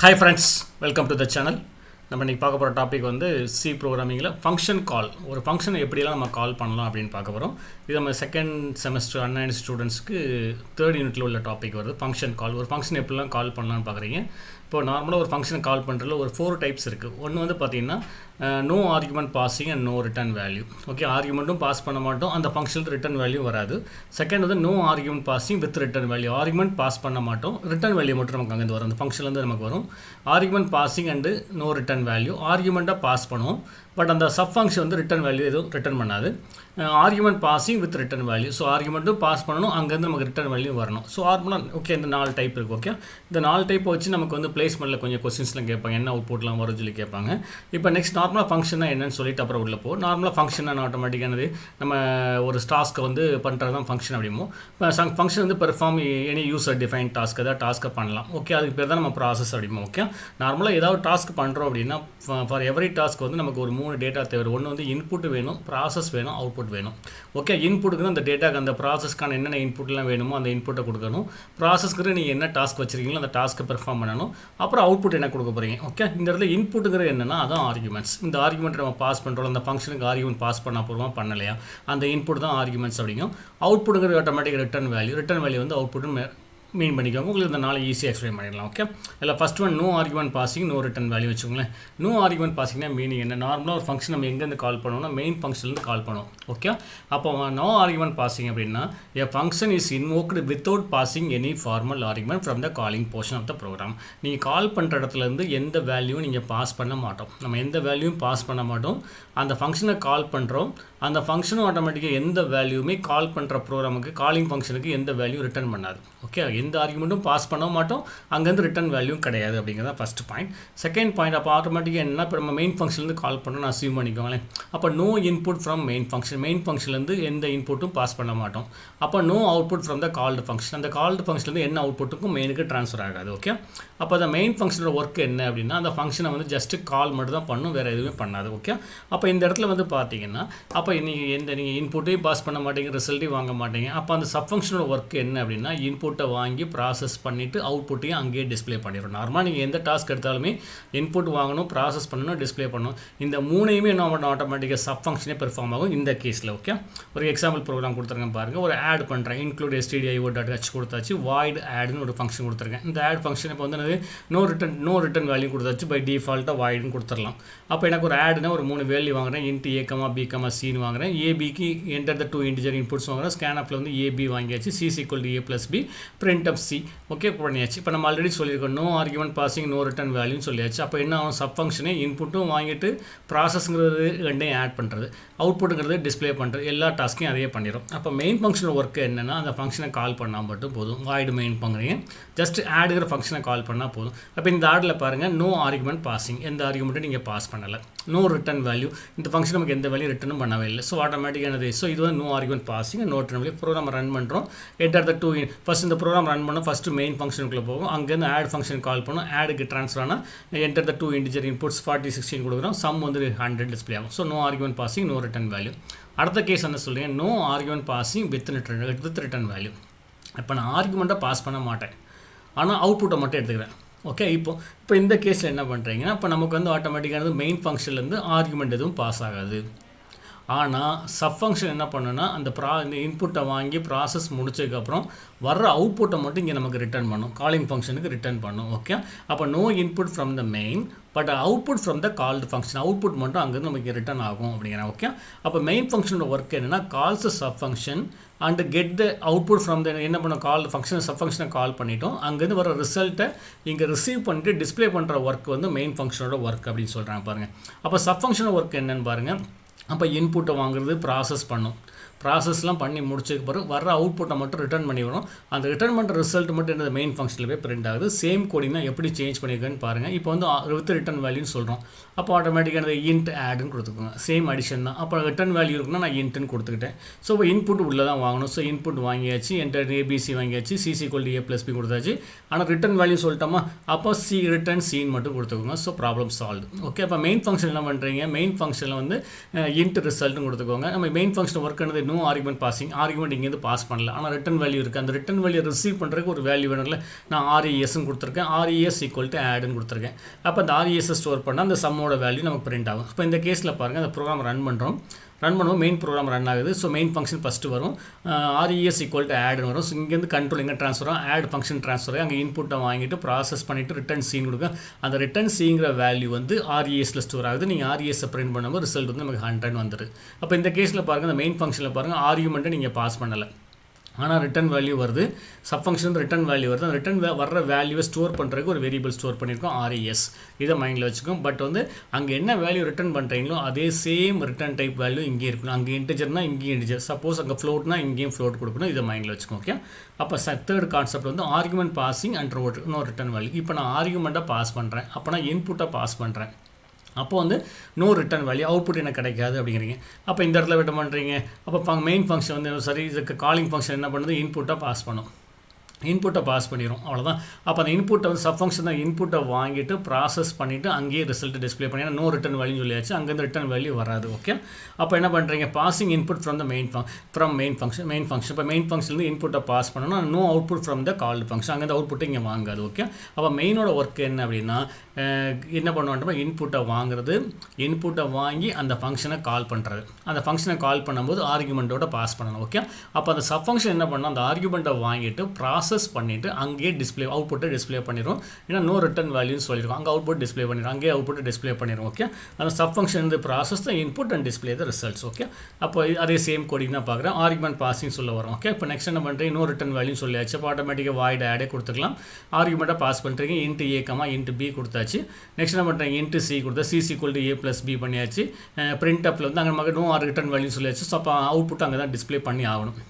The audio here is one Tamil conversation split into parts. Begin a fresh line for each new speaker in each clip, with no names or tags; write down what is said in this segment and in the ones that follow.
Hi friends, welcome to the channel. நம்ம இன்றைக்கி பார்க்க போகிற டாபிக் வந்து சி ப்ரோக்ராமிங்கில் ஃபங்க்ஷன் கால். ஒரு ஃபங்க்ஷனை எப்படியெல்லாம் நம்ம கால் பண்ணலாம் அப்படின்னு பார்க்க போகிறோம். இது நம்ம செகண்ட் செமஸ்டர் அன்னைன் ஸ்டூடெண்ட்ஸ்க்கு தேர்ட் யூனிட்டில் உள்ள டாபிக் வருது. ஃபங்க்ஷன் கால். ஒரு ஃபங்க்ஷன் எப்படிலாம் கால் பண்ணலான்னு பார்க்குறீங்க. இப்போ நார்மலாக ஒரு ஃபங்க்ஷனை கால் பண்ணுறதுல ஒரு 4 டைப்ஸ் இருக்குது. ஒன்று வந்து பார்த்திங்கன்னா no argument passing and no return value. Okay, ஆர்குமெண்ட்டும் பாஸ் பண்ண மாட்டோம், அந்த ஃபங்க்ஷனுக்கு ரிட்டர்ன் வேல்யூ வராது. செகண்ட் வந்து no argument passing with return value. Argument pass பண்ண மாட்டோம், ரிட்டர்ன் வேல்யூ மட்டும் நமக்கு அங்கேருந்து வரும், அந்த ஃபங்க்ஷன்லேருந்து நமக்கு வரும். Argument passing and no return value. ஆர்குமெண்ட்டாக பாஸ் பண்ணுவோம், பட் அந்த சப் ஃபங்க்ஷன் வந்து ரிட்டர்ன் வேல்யூ எதுவும் ரிட்டர்ன் பண்ணாது. Argument passing with return value. So ஆர்குமெண்ட்டும் பாஸ் பண்ணணும், அங்கேருந்து நமக்கு ரிட்டர்ன் வேல்யூ வரணும். ஸோ ஆர்குமெண்ட் ஓகே, இந்த 4 டைப் இருக்குது. ஓகே, இந்த 4 டைப்பை வச்சு நமக்கு வந்து பிளேஸ்மெண்ட்டில் கொஞ்சம் கொஸ்டின்ஸ்லாம் கேட்பாங்க, என்ன அவுட்புட்லாம் வரும் சொல்லி கேட்பாங்க. இப்போ நெக்ஸ்ட் நார்மலாக ஃபங்க்ஷனா என்னன்னு சொல்லிட்டு அப்புறம் உள்ள போ. நார்மலாக ஃபங்க்ஷன் ஆட்டோமேட்டிக்கானது நம்ம ஒரு டாஸ்க்கை வந்து பண்ணுறது தான் ஃபங்க்ஷன் அப்படிமோ. இப்போ ஃபங்க்ஷன் வந்து perform any user define task, ஏதாவது டாஸ்க்கை பண்ணலாம். ஓகே, அதுக்கு பேர் தான் நம்ம ப்ராசஸ் அப்படிமோ. ஓகே, நார்மலாக ஏதாவது டாஸ்க் பண்ணுறோம் அப்படின்னா ஃபார் எவரி டாஸ்க் வந்து நமக்கு ஒரு 3 டேட்டா தேவை. ஒன்று வந்து இன்புட் வேணும், ப்ராசஸ் வேணும், அவுட்புட் வேணும். ஓகே, இன்புட்டுக்கு அந்த டேட்டாக்கு அந்த ப்ராசஸ்க்கான என்னென்ன இன்புட்லாம் வேணுமோ அந்த இன்புட்டை கொடுக்கணும். ப்ராசஸ்க்கு நீங்கள் என்ன டாஸ்க் வச்சுருக்கீங்களோ அந்த டாஸ்க்கை பெர்ஃபார்ம் பண்ணணும். அப்புறம் அவுட்புட் என்ன கொடுக்க போகிறீங்க. ஓகே, இந்த இடத்துல இன்புட்டுங்கிற என்னென்னா அதான் ஆர்குமெண்ட்ஸ். இந்த ஆர்குமெண்ட் நம்ம பாஸ் பண்ணுறோம், அந்த ஃபங்க்ஷனுக்கு ஆர்குமெண்ட் பாஸ் பண்ண போகிறோமா பண்ணலையா, அந்த இன்புட் தான் ஆர்குமெண்ட்ஸ் அப்படிங்கும். அவுட்புட்டுங்கிற ஆட்டோமேட்டிக் ரிட்டர்ன் வேல்யூ வந்து அவுட்புட்னு மீன் பண்ணிக்கோங்க. உங்களுக்கு இந்த 4 ஈஸியாக எக்ஸ்பிளைன் பண்ணிடலாம். ஓகே, இல்லை first one no argument passing no return value வச்சுக்கோங்களேன். நோ ஆர்குமெண்ட் பாசிங்னா மீனிங் என்ன? நார்மலாக ஒரு ஃபங்க்ஷன் நம்ம எங்கேருந்து கால் பண்ணுவோம்னா மெயின் ஃபங்க்ஷன்லேருந்து கால் பண்ணுவோம். ஓகே, அப்போ நோ ஆர்குமெண்ட் பாசிங் அப்படின்னா a function is invoked without passing any formal argument from the calling portion of the program. நீங்கள் கால் பண்ணுற இடத்துலேருந்து எந்த வேல்யூவும் நீங்கள் பாஸ் பண்ண மாட்டோம். நம்ம எந்த வேல்யூவும் பாஸ் பண்ண மாட்டோம். அந்த ஃபங்க்ஷனை கால் பண்ணுறோம், அந்த ஃபங்க்ஷனும் ஆட்டோமேட்டிக்காக எந்த வேல்யூவுமே கால் பண்ணுற ப்ரோக்ராமுக்கு காலிங் ஃபங்க்ஷனுக்கு எந்த வேல்யூ ரிட்டர்ன் பண்ணாது. ஓகே, எந்த ஆர்குமெண்ட்டும் பாஸ் பண்ண மாட்டோம், அங்கேருந்து ரிட்டர்ன் வேல்யூ கிடையாது அப்படிங்கிறத ஃபஸ்ட் பாயிண்ட். செகண்ட் பாயிண்ட், அப்போ ஆட்டோமேட்டிக்காக என்ன, இப்போ நம்ம மெயின் ஃபங்க்ஷன்லேருந்து கால் பண்ணோம் நான் அஸ்யூம் பண்ணிக்கோங்களேன். அப்போ நோ இன்புட் ஃப்ரம் மெயின் ஃபங்க்ஷன்லேருந்து எந்த இன்புட்டும் பாஸ் பண்ண மாட்டோம். அப்போ no output from the called function. அந்த கால்டு ஃபங்க்ஷன்லேருந்து என்ன அவுட்புட்டுக்கும் மெயினுக்கு ட்ரான்ஸ்ஃபர் ஆகாது. ஓகே, அப்போ அந்த மெயின் ஃபங்க்ஷனோட ஒர்க் என்ன அப்படின்னா அந்த ஃபங்க்ஷனை வந்து ஜஸ்ட்டு கால் மட்டும் தான் பண்ணும், வேறு எதுவுமே பண்ணாது. ஓகே, அப்போ இந்த இடத்துல வந்து பார்த்தீங்கன்னா அப்போ நீங்கள் இன்புட்டையும் பாஸ் பண்ண மாட்டீங்க, ரிசல்ட்டையும் வாங்க மாட்டீங்க. அப்போ அந்த சப் ஃபங்க்ஷனோட ஒர்க் என்ன அப்படின்னா இன்புட்டை வாங்கி ப்ராசஸ் பண்ணிவிட்டு அவுட்புட்டையும் அங்கேயே டிஸ்பிளே பண்ணிடும். நார்மலாக நீங்கள் எந்த டாஸ்க் எடுத்தாலுமே இன்புட் வாங்கணும், ப்ராசஸ் பண்ணணும், டிஸ்பிளே பண்ணணும். இந்த 3யுமே என்ன பண்ணணும், ஆட்டோமேட்டிக்காக சப் ஃபங்க்ஷனே பெர்ஃபார்ம் ஆகும் இந்த கேஸில். ஓகே, ஒரு எக்ஸாம்பிள் ப்ரோக்ராம் கொடுத்துருக்கேன் பாருங்கள். ஒரு ஆட் பண்ணுறேன், இன்க்ளூட் stdio.h கொடுத்தாச்சு, வாய்ட் ஆட்னு ஒரு ஃபங்க்ஷன் கொடுத்துருக்கேன். இந்த ஆட் ஃபங்க்ஷன் இப்போ வந்து நோ ரிட்டர்ன் வேல்யூ கொடுத்தாச்சு, பை டிஃபால்ட்டாக வாய்டுன்னு கொடுத்துடலாம். அப்போ எனக்கு ஒரு ஆடுனா ஒரு 3 வேல்யூ வாங்குறேன், int a, b, c வாங்குறேன். ஏபிக்கு என்டர் த 2 இன்டிஜர் இன்புட்ஸ் வாங்குறேன். ஸ்கேன்அப்பில் வந்து ஏபி வாங்கியாச்சு, c = a + b, print of c. Okay, பண்ணியாச்சு. இப்போ நம்ம ஆல்ரெடி சொல்லியிருக்கோம் no argument passing no return வேல்யூன்னு சொல்லியாச்சு. அப்போ என்ன ஆகும், சப் ஃபங்க்ஷனே இன்புட்டும் வாங்கிட்டு ப்ராசஸ்ங்கிறது ரெண்டையும் ஆட் பண்ணுறது, அவுட்புட்டுங்கிறது டிஸ்பிளே பண்ணுறது, எல்லா டாஸ்க்கையும் அதையே பண்ணிடும். அப்போ மெயின் ஃபங்க்ஷனோட ஒர்க் என்னென்னா அந்த ஃபங்க்ஷனை கால் பண்ணால் மட்டும் போதும். வாய்டு மெயின் பண்ணுறீங்க, ஜஸ்ட் ஆடுங்கிற ஃபங்க்ஷனை கால் பண்ணால் போதும். அப்போ இந்த ஆடில் பாருங்கள் நோ ஆர்குமெண்ட் பாசிங், எந்த ஆர்குமெண்ட்டும் நீங்கள் பாஸ் பண்ணலை. நோ ரிட்டர்ன் வேல்யூ, இந்த ஃபங்க்ஷன் நமக்கு எந்த வேல்யூ ரிட்டர்னும் பண்ணவே இல்லை. ஸோ ஆட்டோமேட்டிக்கானது. ஸோ இது வந்து no argument passing no return value. Program run பண்ணுறோம், என்டர் த 2 ஃபஸ்ட் இந்த ப்ரோக்ராம் ரன் பண்ணோம், ஃபஸ்ட்டு மெயின் ஃபங்க்ஷனுக்குள்ளே போகும், அங்கேருந்து ஆட் ஃபங்க்ஷன் கால் பண்ணோம், ஆடுக்கு ட்ரான்ஸ்ஃபர் ஆனால் என்டர் த 2 இன்டிஜர் இன்புட்ஸ் 40, 16 கொடுக்குறோம், சம் வந்து 100 டிஸ்பிளே ஆகும். So no argument passing no return value. அடுத்த கேஸ் என்ன சொல்கிறீங்க, no argument passing with return value. இப்போ நான் ஆர்குமெண்ட்டை பாஸ் பண்ண மாட்டேன், ஆனால் அவுட்புட்டை மட்டும் எடுத்துக்கிறேன். ஓகே, இப்போ இந்த கேஸில் என்ன பண்ணுறீங்கன்னா இப்போ நமக்கு வந்து ஆட்டோமேட்டிக்கானது மெயின் ஃபங்க்ஷன்லேருந்து ஆர்குமெண்ட் எதுவும் பாஸ் ஆகாது. ஆனால் சப் ஃபங்க்ஷன் என்ன பண்ணுன்னா இந்த இன்புட்டை வாங்கி ப்ராசஸ் முடிச்சதுக்கப்புறம் வர்ற அவுட்புட்டை மட்டும் இங்கே நமக்கு ரிட்டர்ன் பண்ணும், காலிங் ஃபங்க்ஷனுக்கு ரிட்டர்ன் பண்ணும். ஓகே, அப்போ no input from the main but output from the called function, output மட்டும் அங்கேருந்து நமக்கு ரிட்டர்ன் ஆகும் அப்படிங்கிறேன். ஓகே, அப்போ மெயின் ஃபங்க்ஷனோட ஒர்க் என்னென்னா calls sub function and get the output from the என்ன பண்ண கால் ஃபங்க்ஷன் சப் ஃபங்க்ஷனை கால் பண்ணிட்டோம், அங்கேருந்து வர ரிசல்ட்டை இங்கே ரிசீவ் பண்ணிட்டு டிஸ்பிளே பண்ணுற ஒர்க் வந்து மெயின் ஃபங்க்ஷனோட ஒர்க் அப்படின்னு சொல்கிறாங்க பாருங்கள். அப்போ சப் ஃபங்க்ஷனோட ஒர்க் என்னென்னு பாருங்கள். அப்போ இன்புட்டை வாங்குறது, ப்ராசஸ் பண்ணும், ப்ராசஸ்லாம் பண்ணி முடிச்சதுக்கு பிறகு வர அவுட்புட்டை மட்டும் ரிட்டர்ன் பண்ணி வரும். அந்த ரிட்டர்ன் பண்ணுற ரிசல்ட் மட்டும் என்ன மெயின் ஃபங்க்ஷனில் போய் பிரிண்ட் ஆகுது. சேம் கோடிங் தான் எப்படி சேஞ்ச் பண்ணியிருக்கேன்னு பாருங்கள். இப்போ வந்து வித் ரிட்டர்ன் வேல்யூன்னு சொல்கிறோம், அப்போ ஆட்டோமேட்டிக்காக அந்த இன்ட் ஆடுன்னு கொடுத்துக்கோங்க, சேம் அடிஷன் தான். அப்போ ரிட்டர்ன் வேல்யூ இருக்குன்னா நான் இன்ட்டுன்னு கொடுத்துக்கிட்டேன். ஸோ இப்போ இன்புட் உள்ளே தான் வாங்கணும். ஸோ இன்புட் வாங்கியாச்சு, என்டர் ஏபிசி வாங்கியாச்சு, c = a + b கொடுத்தாச்சு. ஆனால் ரிட்டர்ன் வேல்யூ சொல்லிட்டோமா, அப்போ ரிட்டர்ன் சீன் மட்டும் கொடுத்துக்கோங்க. So problem solve. ஓகே, அப்போ மெயின் ஃபங்க்ஷன் என்ன பண்ணுறீங்க, மெயின் ஃபங்க்ஷனில் வந்து இன்ட் ரிசல்ட்னு கொடுத்துக்கோங்க. நம்ம மெயின் ஃபங்க்ஷன் ஒர்க் என்னது நோ ஆர்குமெண்ட் பாசிங், ஆர்குமெண்ட் இங்கேருந்து பாஸ் பண்ணல, ஆனால் ரிட்டன் வேல்யூ இருக்குது. அந்த ரிட்டன் வேல்யூ ரிசீவ் பண்ணுறதுக்கு ஒரு வேல்யூ வேணும்ல. நான் RESன்னு கொடுத்துருக்கேன், RES ஈக்குவல் டு ஆடுன்னு கொடுத்துருக்கேன். அப்போ அந்த RES ஸ்டோர் பண்ணால் அந்த சம்மோட வேல்யூ நமக்கு பிரிண்ட் ஆகும். இப்போ இந்த கேஸில் பாருங்கள், அந்த ப்ரோக்ராம் ரன் பண்ணுவோம், மெயின் ப்ரோக்ராம் ரன் ஆகுது. ஸோ மெயின் ஃபங்க்ஷன் ஃபஸ்ட்டு வரும், RES ஈக்குவல் டு ஆடுன்னு வரும். ஸோ இங்கேருந்து கண்ட்ரோல் எங்கே ட்ரான்ஸ்ஃபர் ஆகும், ஆட் ஃபங்க்ஷன் ட்ரான்ஸ்ஃபர் ஆகி அங்கே இன்புட்டை வாங்கிட்டு ப்ராசஸ் பண்ணிவிட்டு ரிட்டன் சீன் கொடுங்க. அந்த ரிட்டன் சீங்கிற வேல்யூ வந்து RESல ஸ்டோர் ஆகுது. நீங்கள் RESஸை பிரிண்ட் பண்ணும்போது ரிசல்ட் வந்து நமக்கு 100 வந்துடுது. அப்போ இந்த கேஸில் பாருங்கள், அந்த மெயின் ஃபங்க்ஷனில் பாருங்கள், ஆர்குமெண்ட்டை நீங்கள் பாஸ் பண்ணலை, ஆனால் ரிட்டன் வேல்யூ வருது. சப் ஃபங்க்ஷன் ரிட்டன் வேல்யூ வருது. அந்த ரிட்டன் வர்ற வேல்யூவை ஸ்டோர் பண்ணுறதுக்கு ஒரு வேரியபிள் ஸ்டோர் பண்ணியிருக்கோம், RES. இதை மைண்டில் வச்சுக்கோம். பட் வந்து அங்கே என்ன வேல்யூ ரிட்டன் பண்ணுறீங்களோ அதே சேம் ரிட்டன் டைப் வேல்யூ இங்கே இருக்கணும். அங்கே இன்டிஜர்னா இங்கேயும் இன்டிஜர், சப்போஸ் அங்கே ஃப்ளோட்னா இங்கேயும் ஃப்ளோட் கொடுக்கணும். இதை மைண்டில் வச்சுக்கோங்க. ஓகே, அப்போ தேர்ட் கான்செப்ட் வந்து argument passing and no return value. இப்போ நான் ஆர்குமெண்ட்டை பாஸ் பண்ணுறேன், அப்போ நான் இன்புட்டை பாஸ் பண்ணுறேன், அப்போ வந்து நோ ரிட்டன் வேல்யூ, அவுட்புட் எனக்கு கிடைக்காது அப்படிங்கிறீங்க. அப்போ இந்த இடத்துல விட்ட பண்ணுறீங்க. அப்போ மெயின் ஃபங்க்ஷன் வந்து சரி, இதுக்கு காலிங் ஃபங்க்ஷன் என்ன பண்ணுது, இன்புட்டை பாஸ் பண்ணும், இன்புட்டை பாஸ் பண்ணிடும், அவ்வளோதான். அப்போ அந்த இன்புட்டை வந்து சப் ஃபங்க்ஷன் தான் இன்புட்டை வாங்கிட்டு ப்ராசஸ் பண்ணிவிட்டு அங்கேயே ரிசல்ட் டிஸ்பிளே பண்ணி, நோ ரிட்டன் வேல்யூ சொல்லியாச்சு, அங்கேருந்து ரிட்டன் வேல்யூ வராது. ஓகே, அப்போ என்ன பண்ணுறீங்க, passing input from the main function. இப்போ மெயின் ஃபங்க்ஷன்லேருந்து இன்புட்டை பாஸ் பண்ணணும், no output from the called function, அங்கேருந்து அவுட்புட்டை இங்கே வாங்காது. ஓகே, அப்போ மெயினோட ஒர்க் என்ன அப்படின்னா, என்ன பண்ணுவோம்னா இன்புட்டை வாங்குறது, இன்புட்டை வாங்கி அந்த ஃபங்க்ஷனை கால் பண்ணுறது, அந்த ஃபங்க்ஷனை கால் பண்ணும்போது ஆர்குமெண்ட்டோட பாஸ் பண்ணணும். ஓகே, அப்போ அந்த சப் ஃபங்க்ஷன் என்ன பண்ணணும், அந்த ஆர்குமெண்ட்டை வாங்கிட்டு ப்ராசஸ் பண்ணிவிட்டு அங்கேயே டிஸ்பிளே அவுட்புட்டை டிஸ்பிளே பண்ணிடும். ஏன்னா நோ ரிட்டன் வேல்யூன்னு சொல்லியிருக்கோம், அங்கே அவுட்புட் டிஸ்பிளே பண்ணிடும், அங்கேயே அவுட்புட்டை டிஸ்பிளே பண்ணிடும். ஓகே, அந்த சப் ஃபங்க்ஷன் வந்து process the input and display the results. Okay, அப்போ அதே சேம் கோடிங் தான் பார்க்குறேன். ஆர்குமெண்ட் பாசிங் சொல்ல வரும். ஓகே, இப்போ நெக்ஸ்ட் என்ன பண்ணுறீங்க, நோ ரிட்டன் வேல்யூ சொல்லியாச்சு. அப்போ ஆட்டோமேட்டிக்காக வாய்ட் ஆடே கொடுத்துக்கலாம். ஆர்குமெண்ட்டை பாஸ் பண்ணுறீங்க, இன்ட்டு A, இன்ட்டு B கொடுத்தாச்சு. நெக்ஸ்ட் என்ன பண்ணுறீங்க, இன்ட்டு C கொடுத்தா C equal to A + B பண்ணியாச்சு. பிரிண்ட் அப்பில் வந்து அங்கே நமக்கு நோ ரிட்டன் வேல்யூ சொல்லியாச்சு. ஸோ அப்போ அவுட்புட் அங்கே தான் டிஸ்பிளே பண்ணி ஆகணும்.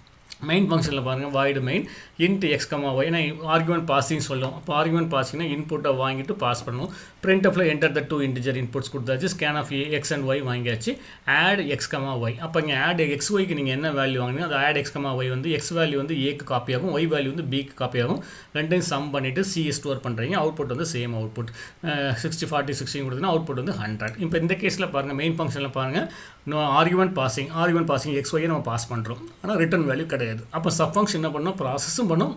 மெயின் ஃபங்க்ஷனில் பாருங்கள், void main into X, Y, ஏன்னா ஆர்குமெண்ட் பாசிங் சொல்லும். அப்போ ஆர்குமெண்ட் பாசிங்னா இன்புட்டை வாங்கிட்டு பாஸ் பண்ணுவோம். பிரிண்ட் அப்பில் என்டர் த 2 இன்டிஜர் இன்புட்ஸ் கொடுத்தாச்சு. Scanf X and Y வாங்கியாச்சு. Add X, Y. அப்போ இங்கே ஆட் XYக்கு நீங்கள் என்ன வேல்யூ வாங்கினீங்க, அது ஆட் X, Y வந்து X வேல்யூ வந்து Aக்கு காப்பி ஆகும், Y வேல்யூ வந்து Bக்கு காப்பி ஆகும். ரெண்டையும் சம் பண்ணிவிட்டு C ஸ்டோர் பண்ணுறீங்க. அவுட்புட் வந்து சேம் அவுட்புட் 60, 40, 16 கொடுத்தீங்கன்னா அவுட்புட் வந்து 100. இப்போ இந்த கேஸில் பாருங்கள், மெயின் ஃபங்க்ஷனில் பாருங்கள், ஆர்குமெண்ட் பாசிங் XY நம்ம பாஸ் பண்ணுறோம், ஆனால் ரிட்டன் வேல்யூ கிடையாது. அப்போ சப் ஃபங்க்ஷன் என்ன பண்ணோம், ப்ராசஸும் பண்ணோம்,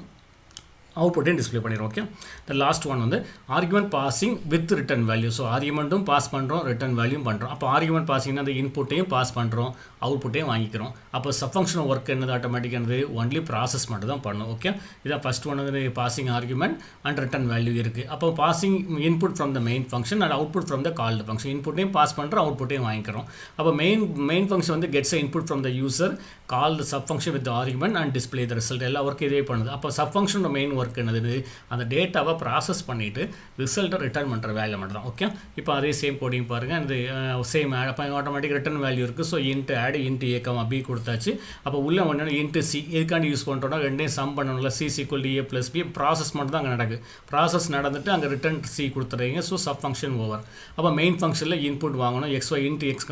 அவுட்புட்டையும் டிஸ்பிளே பண்ணிடுறோம். ஓகே, த லாஸ்ட் ஒன் வந்து argument passing with return value. So ஆர்குமெண்ட்டும் பாஸ் பண்ணுறோம், ரிட்டன் வேல்யூவும் பண்ணுறோம். அப்போ ஆர்குமெண்ட் பாசிங்னா அந்த இன்புட்டையும் பாஸ் பண்ணுறோம், அவுட்புட்டையும் வாங்கிக்கிறோம். அப்போ சப் ஃபங்க்ஷன் ஒர்க் என்னது, ஆட்டோமேட்டிக்கானது ஒன்லி ப்ராசஸ் மட்டும் தான் பண்ணும். ஓகே, இதான் ஃபஸ்ட் ஒன் வந்து passing argument and return value இருக்குது. அப்போ passing input from the main function and output from the called function. இன்புட்டையும் பாஸ் பண்ணுறோம், அவுட்புட்டையும் வாங்கிக்கிறோம். அப்போ மெயின் ஃபங்க்ஷன் வந்து gets input from the user, call the sub function with argument and display the result. எல்லா ஒர்க் இதே பண்ணுது. அப்போ சப் ஃபங்க்ஷனோட மெயின் ஒர்க் என்னது, அந்த டேட்டாவை ப்ராசஸ் பண்ணிவிட்டு ரிசல்ட்டை ரிட்டர்ன் பண்ணுற வேலை மட்டும் தான். ஓகே, இப்போ அதே சேம் கோடிங் பாருங்கள், இது சேம் ஆட். அப்போ ஆட்டோமேட்டிக் ரிட்டன் வேல்யூ இருக்குது. So int add int A, B கொடுத்தாச்சு. அப்போ உள்ள ஒன்று இன்ட்டு C எதுக்காண்டி யூஸ் பண்ணுறோன்னா, ரெண்டையும் சம் பண்ணணும்ல. C equal to A + B process மட்டும் தான் அங்கே நடக்குது. ப்ராசஸ் நடந்துட்டு அங்கே ரிட்டன் C கொடுத்துறீங்க. So sub function over. அப்போ மெயின் ஃபங்க்ஷனில் இன்புட் வாங்கணும், XY into X,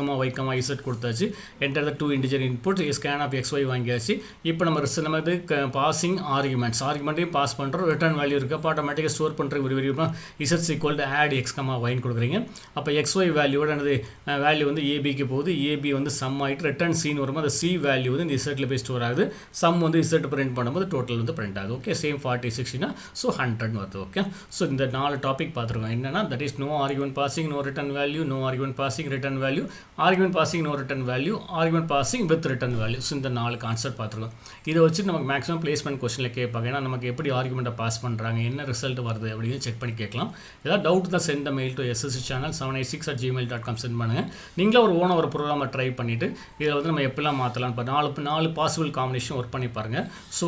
Y, Z கொடுத்தாச்சு. Enter the 2 integer input, scan of XY வாங்கியாச்சு. இப்போ நம்ம இது பாசிங் ஆர்குமெண்ட்டையும் பாஸ் பண்ணுறோம், ரிட்டன் வேல்யூ இருக்குது. அப்போ ஆட்டோமேட்டிக்காக ஸ்டோர் பண்ணுறதுக்கு ஒரு variable Z equal to add X, Y கொடுக்குறீங்க. அப்போ XY வேல்யூவோட என்னது வேல்யூ வந்து ABக்கு போகுது. AB வந்து சம் ஆகிட்டு ரிட்டன் சீன் வரும்போது அந்த C வேல்யூ வந்து இந்த Z போய் ஸ்டோர் ஆகுது. சம் வந்து Z பிரிண்ட் பண்ணும்போது டோட்டல் வந்து பிரிண்ட் ஆகுது. ஓகே, சேம் 40, 60 ஸோ 100 வருது. ஓகே, ஸோ இந்த 4 டாபிக் பார்த்துருக்கோம். என்னென்னா, that is no argument passing, no return value, no argument passing, return value, argument passing, no return value, argument passing with return value. So இந்த 4 கான்செப்ட் பார்த்துருக்கோம். இதை வச்சு நமக்கு மேக்ஸிமம் பிளேஸ்மெண்ட் கொஸ்டினில் கேட்பாங்க. ஏன்னா நமக்கு எப்படி ஆர்குமெண்ட்டை பாஸ் பண்ணுறாங்க, என்ன ரிசல்ட் வருது அப்படின்னு செக் பண்ணி கேட்கலாம். ஏதாவது டவுட் தான் send mail to sscchannel786@gmail.com send பண்ணுங்கள். நீங்களே ஒரு ஓன ஒரு ப்ரோக்ராமை ட்ரை பண்ணிவிட்டு இதில் வந்து நம்ம எப்படிலாம் மாற்றலாம், இப்போ 4 பாசிபிள் காம்பினேஷன் ஒர்க் பண்ணி பாருங்கள். ஸோ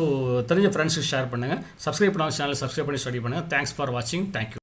தெரிஞ்ச ஃப்ரெண்ட்ஸுக்கு ஷேர் பண்ணுங்கள். சப்ஸ்கிரைப் பண்ணாமல் சேனல் சப்ஸ்கிரைப் பண்ணி ஸ்டடி பண்ணுங்கள். தேங்க்ஸ் ஃபார் வாட்சிங். தேங்க்யூ.